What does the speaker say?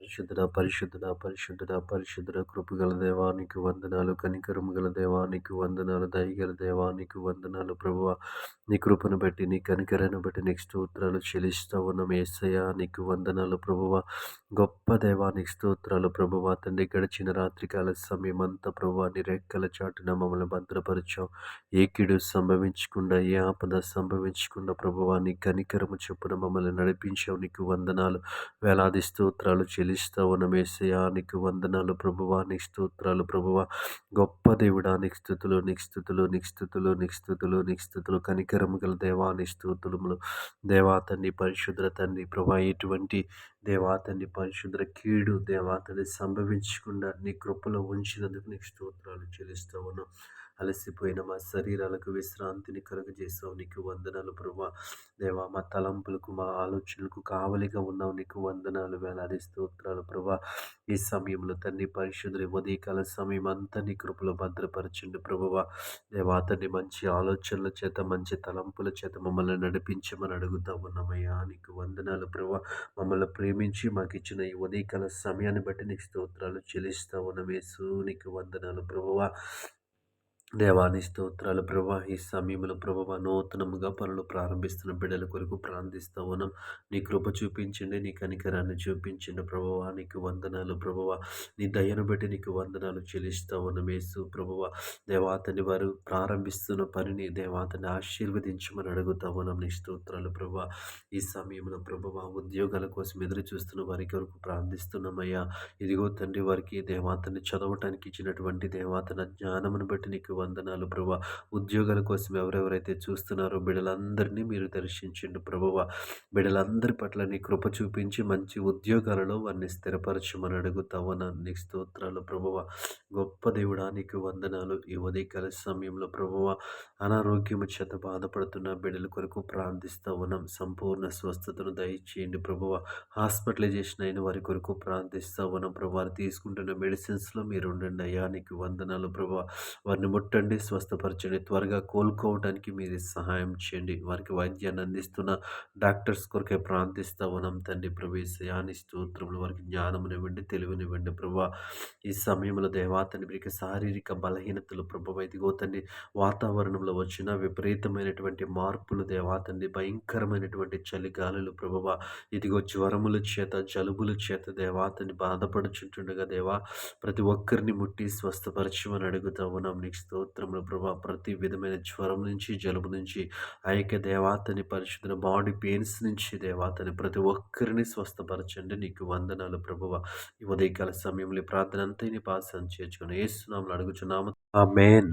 పరిశుద్ధుడా, పరిశుద్ధుడా, పరిశుద్ధుడా, పరిశుద్ధుడా, కృపగల దేవా నీకు వందనాలు, కనికరము గల దేవా నీకు వందనాలు, దయగల దేవా నీకు వందనాలు ప్రభువా. నీ కృపను బట్టి, నీ కనికరాన్ని బట్టి నీకు స్తోత్రాలు చెల్లిస్తా ఉన్నాం యేసయ్యా. నీకు వందనాలు ప్రభువా. గొప్ప దేవా నీకు స్తోత్రాలు ప్రభువా. తండ్రి, గడిచిన రాత్రికాల సమయం అంతా ప్రభువా నీ రెక్కల చాటున మమ్మల్ని భద్రపరిచావు. ఏ కీడు సంభవించకుండా, ఏ ఆపద సంభవించకుండా ప్రభువా నీ కనికరము చొప్పున మమ్మల్ని నడిపించావు. నీకు వందనాలు, వేలాది స్తోత్రాలు చెల్లిస్తా ఉన్నాం యేసయ్యా. నీకు వందనాలు ప్రభువా, నీకు స్తోత్రాలు ప్రభువా. గొప్ప దేవుడా నీకు స్తుతులు, నీకు స్తుతులు, నీకు స్తుతులు, నీకు స్తుతులు, నీకు స్తుతులు. కనికరము గల దేవా నీ స్తోత్రములు. దేవా తండ్రి, పరిశుద్ర తండ్రి ప్రభా, ఎటువంటి దేవా తండ్రి పరిశుద్ర కీడు దేవా తండ్రి సంభవించకుండా నీ కృపలో ఉంచినందుకు నీకు స్తోత్రాలు చెల్లిస్తా ఉన్నాం. అలసిపోయిన మా శరీరాలకు విశ్రాంతిని కలుగజేసావు. నీకు వందనాలు ప్రభా. దేవా, మా తలంపులకు, మా ఆలోచనలకు కావలిగా ఉన్నావు. నీకు వందనాలు, వేలాది స్తోత్రాలు ప్రభా. ఈ సమయంలో తండ్రి పరిశుద్ధుని ఉదయకాల సమయం అంతా నీ కృపలో భద్రపరచండి ప్రభువా. దేవా తండ్రి, మంచి ఆలోచనల చేత, మంచి తలంపుల చేత మమ్మల్ని నడిపించమని అడుగుతా ఉన్నామయ్యా. నీకు వందనాలు ప్రభా. మమ్మల్ని ప్రేమించి మాకు ఇచ్చిన ఈ ఉదయకాల సమయాన్ని బట్టి నీకు స్తోత్రాలు చెల్లిస్తా ఉన్నాం యేసు. నీకు వందనాలు ప్రభువా. దేవాని స్తోత్రాలు ప్రభా. ఈ సమయంలో ప్రభువా నూతనముగా పనులు ప్రారంభిస్తున్న బిడ్డల కొరకు ప్రార్థిస్తా ఉన్నాం. నీ కృప చూపించండి, నీ కనికరాన్ని చూపించండి ప్రభువా. నీకు వందనాలు ప్రభువా. నీ దయను బట్టి నీకు వందనాలు చెల్లిస్తా ఉన్నాం యేసు ప్రభువా. దేవాతని వారు ప్రారంభిస్తున్న పనిని దేవాతని ఆశీర్వదించమని అడుగుతా ఉన్నాం. నీ స్తోత్రాలు ప్రభువా. ఈ సమయంలో ప్రభువా ఉద్యోగాల కోసం ఎదురు చూస్తున్న వారి కొరకు ప్రార్థిస్తున్నామయ్యా. ఇదిగో తండ్రి, వారికి దేవాతని చదవటానికి ఇచ్చినటువంటి దేవాతన జ్ఞానమును బట్టి నీకు వందనాలు ప్రభా. ఉద్యోగాల కోసం ఎవరెవరైతే చూస్తున్నారో బిడ్డలందరినీ మీరు దర్శించండి ప్రభువా. బిడ్డలందరి పట్ల నీ కృప చూపించి మంచి ఉద్యోగాలలో వారిని స్థిరపరచమని అడుగుతా ఉన్నాను. నీకు స్తోత్రాలు ప్రభువా. గొప్ప దేవుడా నీకు వందనాలు. ఈ ఉదయకాల సమయంలో ప్రభువా అనారోగ్యము చేత బాధపడుతున్న బిడ్డల కొరకు ప్రార్థిస్తా ఉన్నాం. సంపూర్ణ స్వస్థతను దయచేయండి ప్రభువా. హాస్పిటలైజేషన్ అయిన వారి కొరకు ప్రార్థిస్తా ఉన్నాం ప్రభు. వారు తీసుకుంటున్న మెడిసిన్స్లో మీరు ఉండండి అయ్యా. నీకు వందనాలు ప్రభు. వారిని ముట్టండి, స్వస్థపరచండి, త్వరగా కోలుకోవడానికి మీరు సహాయం చేయండి. వారికి వైద్యాన్ని అందిస్తున్న డాక్టర్స్ కొరకే ప్రార్థిస్తా ఉన్నాం తండ్రి ప్రభు. యేసయ్యాని స్తోత్రములు. వారికి జ్ఞానమునివ్వండి, తెలివినివ్వండి ప్రభు. ఈ సమయంలో దేవాతని మీకు శారీరక బలహీనతలు ప్రభు, ఇదిగో తండ్రి వాతావరణంలో వచ్చిన విపరీతమైనటువంటి మార్పులు దేవాతండి, భయంకరమైనటువంటి చలిగాలులు ప్రభువ, ఇదిగో జ్వరముల చేత, జలుబుల చేత దేవాతని బాధపడుచుంటుండగా దేవా ప్రతి ఒక్కరిని ముట్టి స్వస్థపరచమని అడుగుతా ఉన్నాం. నీకు స్తోత్రములు ప్రభా. ప్రతి విధమైన జ్వరం నుంచి, జలుబు నుంచి, ఆ యొక్క దేవాతని పరిశుద్ధ బాడీ పెయిన్స్ నుంచి దేవాతని ప్రతి ఒక్కరిని స్వస్థపరచండి. నీకు వందనాలు ప్రభువ. ఈ ఉదయకాల సమయంలో ఈ ప్రార్థన అంతా నీ పాసం చేర్చుకుని యేసు నామములో అడుగుచున్నాము. ఆమేన్.